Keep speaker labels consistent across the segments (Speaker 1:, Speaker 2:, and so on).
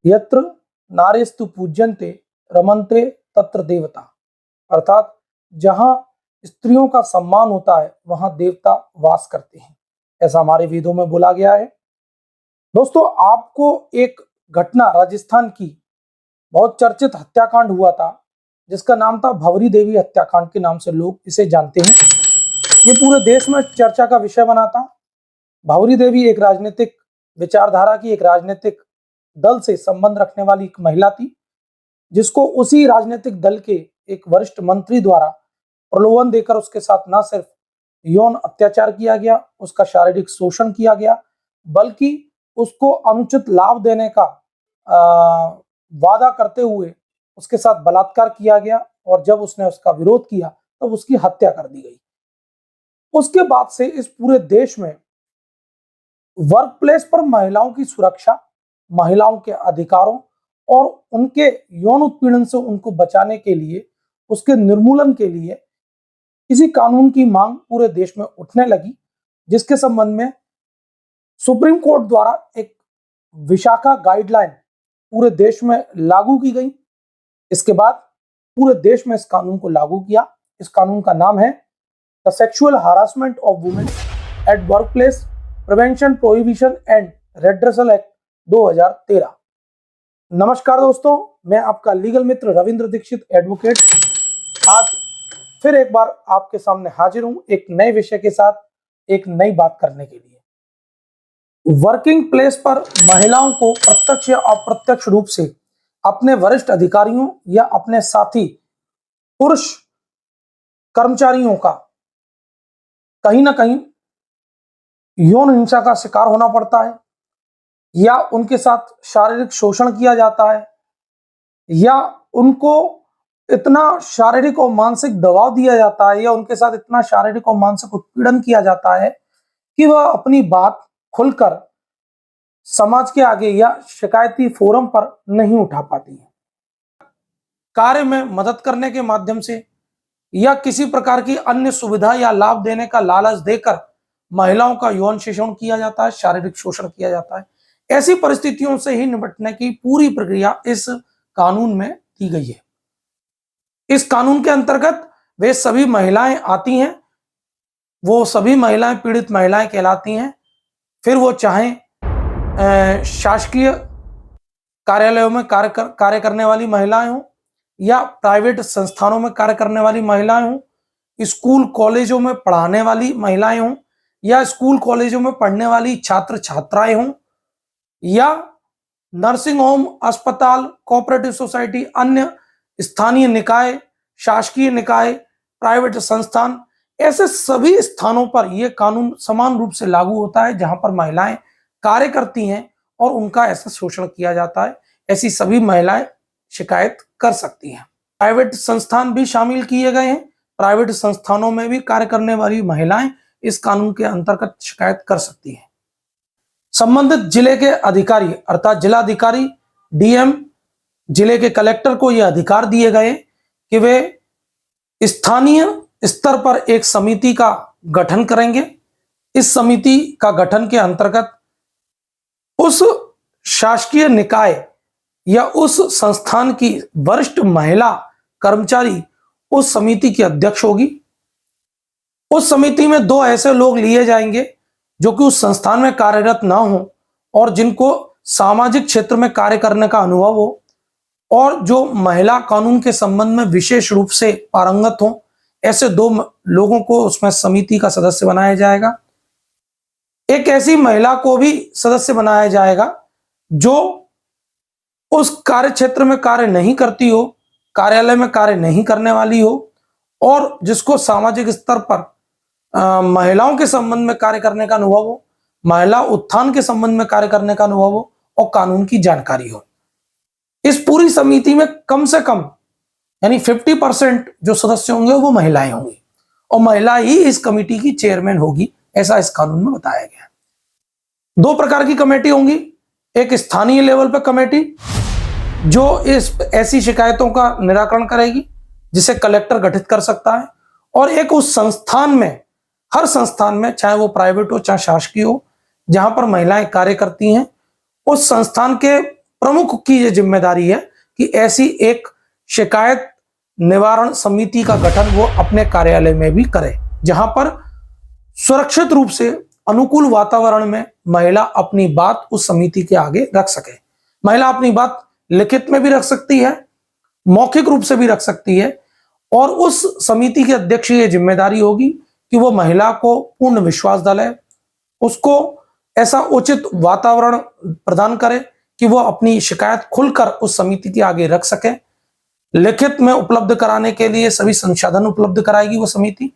Speaker 1: यत्र नार्यस्तु पूज्यन्ते रमन्ते तत्र देवता, अर्थात जहां स्त्रियों का सम्मान होता है वहां देवता वास करते हैं, ऐसा हमारे वेदों में बोला गया है। दोस्तों, आपको एक घटना राजस्थान की बहुत चर्चित हत्याकांड हुआ था जिसका नाम था भंवरी देवी हत्याकांड के नाम से लोग इसे जानते हैं। ये पूरे देश में चर्चा का विषय बना था। भंवरी देवी एक राजनीतिक विचारधारा की, एक राजनीतिक दल से संबंध रखने वाली एक महिला थी, जिसको उसी राजनीतिक दल के एक वरिष्ठ मंत्री द्वारा प्रलोभन देकर उसके साथ न सिर्फ यौन अत्याचार किया गया, उसका शारीरिक शोषण किया गया, बल्कि उसको अनुचित लाभ देने का वादा करते हुए उसके साथ बलात्कार किया गया, और जब उसने उसका विरोध किया तब उसकी हत्या कर दी गई। उसके बाद से इस पूरे देश में वर्क प्लेस पर महिलाओं की सुरक्षा, महिलाओं के अधिकारों और उनके यौन उत्पीड़न से उनको बचाने के लिए, उसके निर्मूलन के लिए किसी कानून की मांग पूरे देश में उठने लगी, जिसके संबंध में सुप्रीम कोर्ट द्वारा एक विशाखा गाइडलाइन पूरे देश में लागू की गई। इसके बाद पूरे देश में इस कानून को लागू किया। इस कानून का नाम है the sexual harassment of women at work place prevention prohibition and redressal act 2013। नमस्कार दोस्तों, मैं आपका लीगल मित्र रविंद्र दीक्षित एडवोकेट आज फिर एक बार आपके सामने हाजिर हूं एक नए विषय के साथ, एक नई बात करने के लिए। वर्किंग प्लेस पर महिलाओं को प्रत्यक्ष या अप्रत्यक्ष रूप से अपने वरिष्ठ अधिकारियों या अपने साथी पुरुष कर्मचारियों का कहीं ना कहीं यौन हिंसा का शिकार होना पड़ता है, या उनके साथ शारीरिक शोषण किया जाता है, या उनको इतना शारीरिक और मानसिक दबाव दिया जाता है, या उनके साथ इतना शारीरिक और मानसिक उत्पीड़न किया जाता है कि वह अपनी बात खुलकर समाज के आगे या शिकायती फोरम पर नहीं उठा पाती है। कार्य में मदद करने के माध्यम से या किसी प्रकार की अन्य सुविधा या लाभ देने का लालच देकर महिलाओं का यौन शोषण किया जाता है, शारीरिक शोषण किया जाता है। ऐसी परिस्थितियों से ही निपटने की पूरी प्रक्रिया इस कानून में दी गई है। इस कानून के अंतर्गत वे सभी महिलाएं आती हैं, वो सभी महिलाएं पीड़ित महिलाएं कहलाती हैं। फिर वो चाहे शासकीय कार्यालयों में कार्य करने वाली महिलाएं हों, या प्राइवेट संस्थानों में कार्य करने वाली महिलाएं हों, स्कूल कॉलेजों में पढ़ाने वाली महिलाएं हों, या स्कूल कॉलेजों में पढ़ने वाली छात्र छात्राएं हों, या नर्सिंग होम, अस्पताल, कोऑपरेटिव सोसाइटी, अन्य स्थानीय निकाय, शासकीय निकाय, प्राइवेट संस्थान, ऐसे सभी स्थानों पर यह कानून समान रूप से लागू होता है जहां पर महिलाएं कार्य करती हैं और उनका ऐसा शोषण किया जाता है। ऐसी सभी महिलाएं शिकायत कर सकती हैं। प्राइवेट संस्थान भी शामिल किए गए हैं। प्राइवेट संस्थानों में भी कार्य करने वाली महिलाएं इस कानून के अंतर्गत शिकायत कर सकती हैं। संबंधित जिले के अधिकारी अर्थात जिलाधिकारी, डीएम, जिले के कलेक्टर को यह अधिकार दिए गए कि वे स्थानीय स्तर पर एक समिति का गठन करेंगे। इस समिति का गठन के अंतर्गत उस शासकीय निकाय या उस संस्थान की वरिष्ठ महिला कर्मचारी उस समिति की अध्यक्ष होगी। उस समिति में 2 ऐसे लोग लिए जाएंगे जो कि उस संस्थान में कार्यरत ना हो और जिनको सामाजिक क्षेत्र में कार्य करने का अनुभव हो, और जो महिला कानून के संबंध में विशेष रूप से पारंगत हो। ऐसे 2 लोगों को उसमें समिति का सदस्य बनाया जाएगा। एक ऐसी महिला को भी सदस्य बनाया जाएगा जो उस कार्य क्षेत्र में कार्य नहीं करती हो, कार्यालय में कार्य नहीं करने वाली हो, और जिसको सामाजिक स्तर पर महिलाओं के संबंध में कार्य करने का अनुभव हो, महिला उत्थान के संबंध में कार्य करने का अनुभव हो और कानून की जानकारी हो। इस पूरी समिति में कम से कम यानी 50% जो सदस्य होंगे वो महिलाएं होंगी, और महिला ही इस कमेटी की चेयरमैन होगी, ऐसा इस कानून में बताया गया है। 2 प्रकार की कमेटी होंगी। एक स्थानीय लेवल पर कमेटी जो इस ऐसी शिकायतों का निराकरण करेगी, जिसे कलेक्टर गठित कर सकता है, और एक उस संस्थान में, हर संस्थान में, चाहे वो प्राइवेट हो चाहे शासकीय हो, जहां पर महिलाएं कार्य करती हैं, उस संस्थान के प्रमुख की ये जिम्मेदारी है कि ऐसी एक शिकायत निवारण समिति का गठन वो अपने कार्यालय में भी करे, जहां पर सुरक्षित रूप से अनुकूल वातावरण में महिला अपनी बात उस समिति के आगे रख सके। महिला अपनी बात लिखित में भी रख सकती है, मौखिक रूप से भी रख सकती है, और उस समिति के अध्यक्ष की जिम्मेदारी होगी कि वो महिला को पूर्ण विश्वास दिलाए, उसको ऐसा उचित वातावरण प्रदान करे कि वो अपनी शिकायत खुलकर उस समिति के आगे रख सके। लिखित में उपलब्ध कराने के लिए सभी संसाधन उपलब्ध कराएगी वो समिति।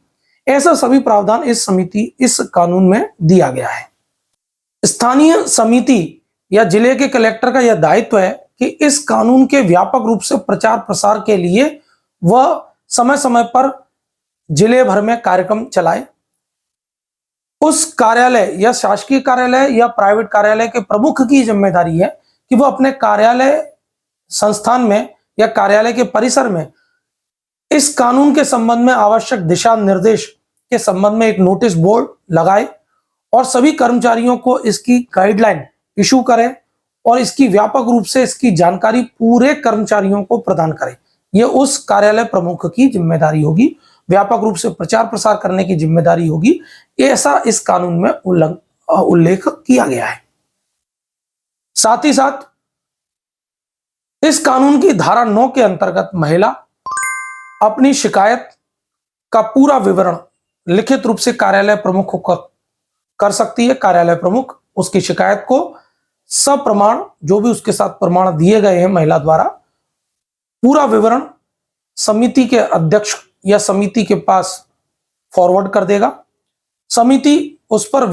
Speaker 1: ऐसा सभी प्रावधान इस कानून में दिया गया है। स्थानीय समिति या जिले के कलेक्टर का यह दायित्व है कि इस कानून के व्यापक रूप से प्रचार प्रसार के लिए वह समय समय पर जिले भर में कार्यक्रम चलाए। उस कार्यालय या शासकीय कार्यालय या प्राइवेट कार्यालय के प्रमुख की जिम्मेदारी है कि वो अपने कार्यालय संस्थान में या कार्यालय के परिसर में इस कानून के संबंध में आवश्यक दिशा निर्देश के संबंध में एक नोटिस बोर्ड लगाए और सभी कर्मचारियों को इसकी गाइडलाइन इशू करे और इसकी व्यापक रूप से इसकी जानकारी पूरे कर्मचारियों को प्रदान करे। यह उस कार्यालय प्रमुख की जिम्मेदारी होगी, व्यापक रूप से प्रचार प्रसार करने की जिम्मेदारी होगी। ऐसा इस कानून में उल्लेख किया गया है। साथ ही साथ इस कानून की धारा 9 के अंतर्गत महिला अपनी शिकायत का पूरा विवरण लिखित रूप से कार्यालय प्रमुख को कर सकती है। कार्यालय प्रमुख उसकी शिकायत को सब प्रमाण, जो भी उसके साथ प्रमाण दिए गए हैं महिला द्वारा, पूरा विवरण समिति के अध्यक्ष या समिति के पास फॉरवर्ड कर देगा। समिति उस पर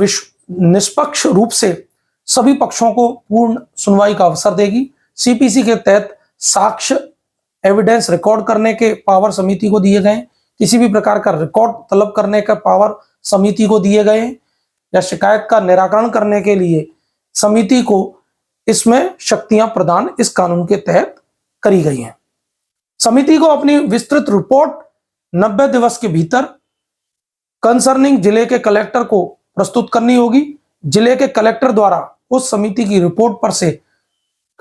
Speaker 1: निष्पक्ष रूप से सभी पक्षों को पूर्ण सुनवाई का अवसर देगी। सीपीसी के तहत साक्ष्य एविडेंस रिकॉर्ड करने के पावर समिति को दिए गए, किसी भी प्रकार का रिकॉर्ड तलब करने का पावर समिति को दिए गए, या शिकायत का निराकरण करने के लिए समिति को इसमें शक्तियां प्रदान इस कानून के तहत करी गई हैं। समिति को अपनी विस्तृत रिपोर्ट 90 दिवस के भीतर कंसर्निंग जिले के कलेक्टर को प्रस्तुत करनी होगी। जिले के कलेक्टर द्वारा उस समिति की रिपोर्ट पर से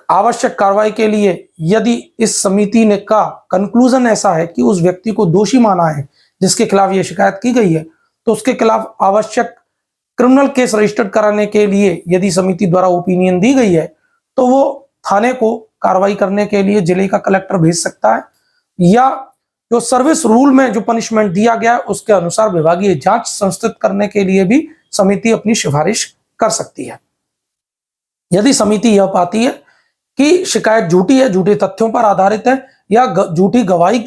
Speaker 1: आवश्यक कार्रवाई के लिए, यदि इस समिति ने का कंक्लूजन ऐसा है कि उस व्यक्ति को दोषी माना है जिसके खिलाफ यह शिकायत की गई है, तो उसके खिलाफ आवश्यक क्रिमिनल केस रजिस्टर्ड कराने के लिए यदि समिति द्वारा ओपिनियन दी गई है, तो वो थाने को कार्रवाई करने के लिए जिले का कलेक्टर भेज सकता है, या जो सर्विस रूल में जो पनिशमेंट दिया गया है उसके अनुसार विभागीय जांच संस्थित करने के लिए भी समिति अपनी सिफारिश कर सकती है। यदि समिति यह पाती है कि शिकायत झूठी है, झूठे तथ्यों पर आधारित है, या झूठी गवाही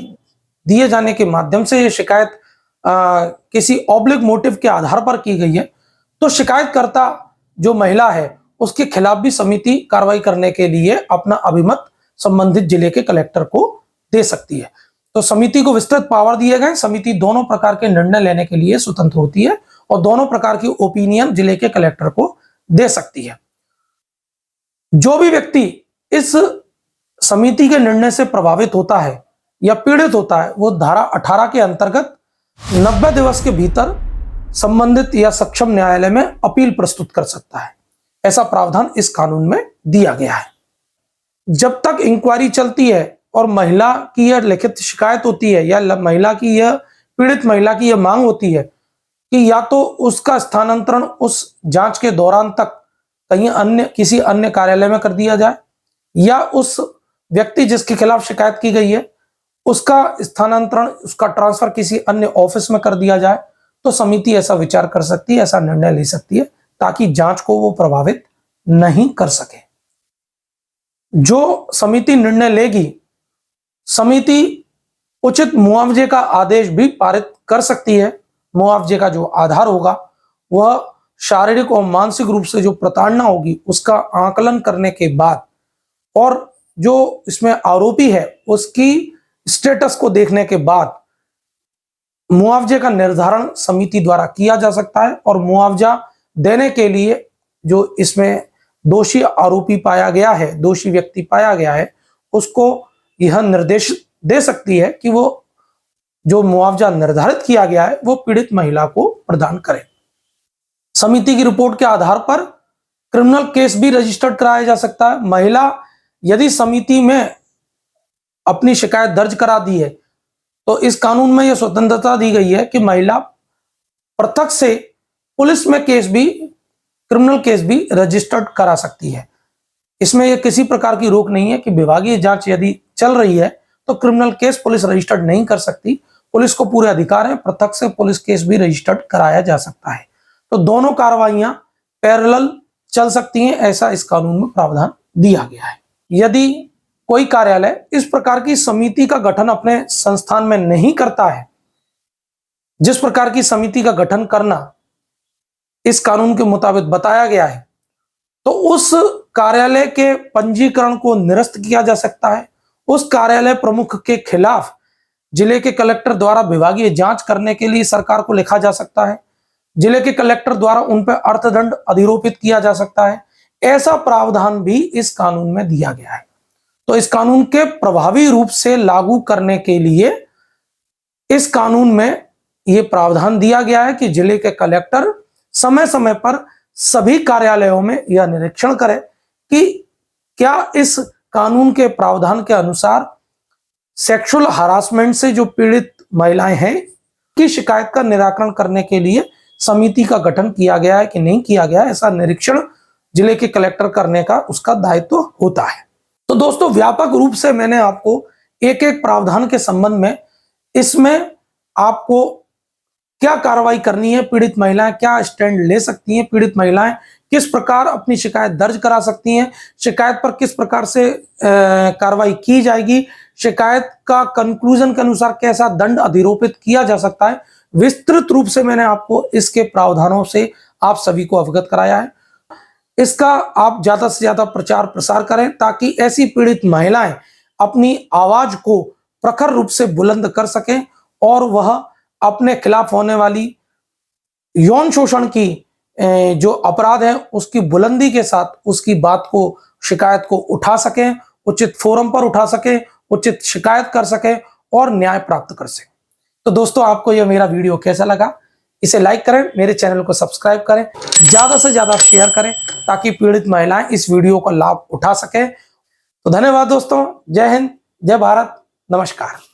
Speaker 1: दिए जाने के माध्यम से यह शिकायत किसी ऑब्लिक मोटिव के आधार पर की गई है, तो शिकायतकर्ता जो महिला है उसके खिलाफ भी समिति कार्रवाई करने के लिए अपना अभिमत संबंधित जिले के कलेक्टर को दे सकती है। तो समिति को विस्तृत पावर दिए गए। समिति दोनों प्रकार के निर्णय लेने के लिए स्वतंत्र होती है और दोनों प्रकार की ओपिनियन जिले के कलेक्टर को दे सकती है। जो भी व्यक्ति इस समिति के निर्णय से प्रभावित होता है या पीड़ित होता है, वो धारा 18 के अंतर्गत 90 दिवस के भीतर संबंधित या सक्षम न्यायालय में अपील प्रस्तुत कर सकता है। ऐसा प्रावधान इस कानून में दिया गया है। जब तक इंक्वायरी चलती है और महिला की यह लिखित शिकायत होती है या महिला की यह पीड़ित महिला की यह मांग होती है कि या तो उसका स्थानांतरण उस जांच के दौरान तक कहीं किसी अन्य कार्यालय में कर दिया जाए, या उस व्यक्ति जिसके खिलाफ शिकायत की गई है उसका स्थानांतरण, उसका ट्रांसफर किसी अन्य ऑफिस में कर दिया जाए, तो समिति ऐसा विचार कर सकती है, ऐसा निर्णय ले सकती है, ताकि जांच को वो प्रभावित नहीं कर सके। जो समिति निर्णय लेगी, समिति उचित मुआवजे का आदेश भी पारित कर सकती है। मुआवजे का जो आधार होगा वह शारीरिक और मानसिक रूप से जो प्रताड़ना होगी उसका आकलन करने के बाद, और जो इसमें आरोपी है उसकी स्टेटस को देखने के बाद मुआवजे का निर्धारण समिति द्वारा किया जा सकता है। और मुआवजा देने के लिए जो इसमें दोषी आरोपी पाया गया है, दोषी व्यक्ति पाया गया है, उसको यह निर्देश दे सकती है कि वो जो मुआवजा निर्धारित किया गया है वो पीड़ित महिला को प्रदान करे। समिति की रिपोर्ट के आधार पर क्रिमिनल केस भी रजिस्टर्ड कराया जा सकता है। महिला यदि समिति में अपनी शिकायत दर्ज करा दी है तो इस कानून में यह स्वतंत्रता दी गई है कि महिला पृथक से पुलिस में केस भी, क्रिमिनल केस भी रजिस्टर्ड करा सकती है। इसमें यह किसी प्रकार की रोक नहीं है कि विभागीय जांच यदि चल रही है तो क्रिमिनल केस पुलिस रजिस्टर्ड नहीं कर सकती। पुलिस को पूरे अधिकार है, पृथक से पुलिस केस भी रजिस्टर्ड कराया जा सकता है। तो दोनों कार्रवाइयां पैरेलल चल सकती हैं, ऐसा इस कानून में प्रावधान दिया गया है। यदि कोई कार्यालय इस प्रकार की समिति का गठन अपने संस्थान में नहीं करता है, जिस प्रकार की समिति का गठन करना इस कानून के मुताबिक बताया गया है, तो उस कार्यालय के पंजीकरण को निरस्त किया जा सकता है। उस कार्यालय प्रमुख के खिलाफ जिले के कलेक्टर द्वारा विभागीय जांच करने के लिए सरकार को लिखा जा सकता है। जिले के कलेक्टर द्वारा उन पर अर्थदंड अधिरोपित किया जा सकता है। ऐसा प्रावधान भी इस कानून में दिया गया है। तो इस कानून के प्रभावी रूप से लागू करने के लिए इस कानून में यह प्रावधान दिया गया है कि जिले के कलेक्टर समय समय पर सभी कार्यालयों में यह निरीक्षण करें कि क्या इस कानून के प्रावधान के अनुसार सेक्सुअल हरासमेंट से जो पीड़ित महिलाएं हैं की शिकायत का निराकरण करने के लिए समिति का गठन किया गया है कि नहीं किया गया। ऐसा निरीक्षण जिले के कलेक्टर करने का उसका दायित्व होता है। तो दोस्तों, व्यापक रूप से मैंने आपको एक एक प्रावधान के संबंध में, इसमें आपको क्या कार्रवाई करनी है, पीड़ित महिलाएं क्या स्टैंड ले सकती हैं, पीड़ित महिलाएं किस प्रकार अपनी शिकायत दर्ज करा सकती हैं, शिकायत पर किस प्रकार से कार्रवाई की जाएगी, शिकायत का कंक्लूजन के अनुसार कैसा दंड अधिरोपित किया जा सकता है, विस्तृत रूप से मैंने आपको इसके प्रावधानों से आप सभी को अवगत कराया है। इसका आप ज्यादा से ज्यादा प्रचार प्रसार करें ताकि ऐसी पीड़ित महिलाएं अपनी आवाज को प्रखर रूप से बुलंद कर सकें और वह अपने खिलाफ होने वाली यौन शोषण की जो अपराध है उसकी बुलंदी के साथ उसकी बात को, शिकायत को उठा सकें, उचित फोरम पर उठा सकें, उचित शिकायत कर सकें और न्याय प्राप्त कर सकें। तो दोस्तों, आपको यह मेरा वीडियो कैसा लगा? इसे लाइक करें, मेरे चैनल को सब्सक्राइब करें, ज्यादा से ज्यादा शेयर करें ताकि पीड़ित महिलाएं इस वीडियो का लाभ उठा सकें। तो धन्यवाद दोस्तों। जय हिंद, जय भारत, नमस्कार।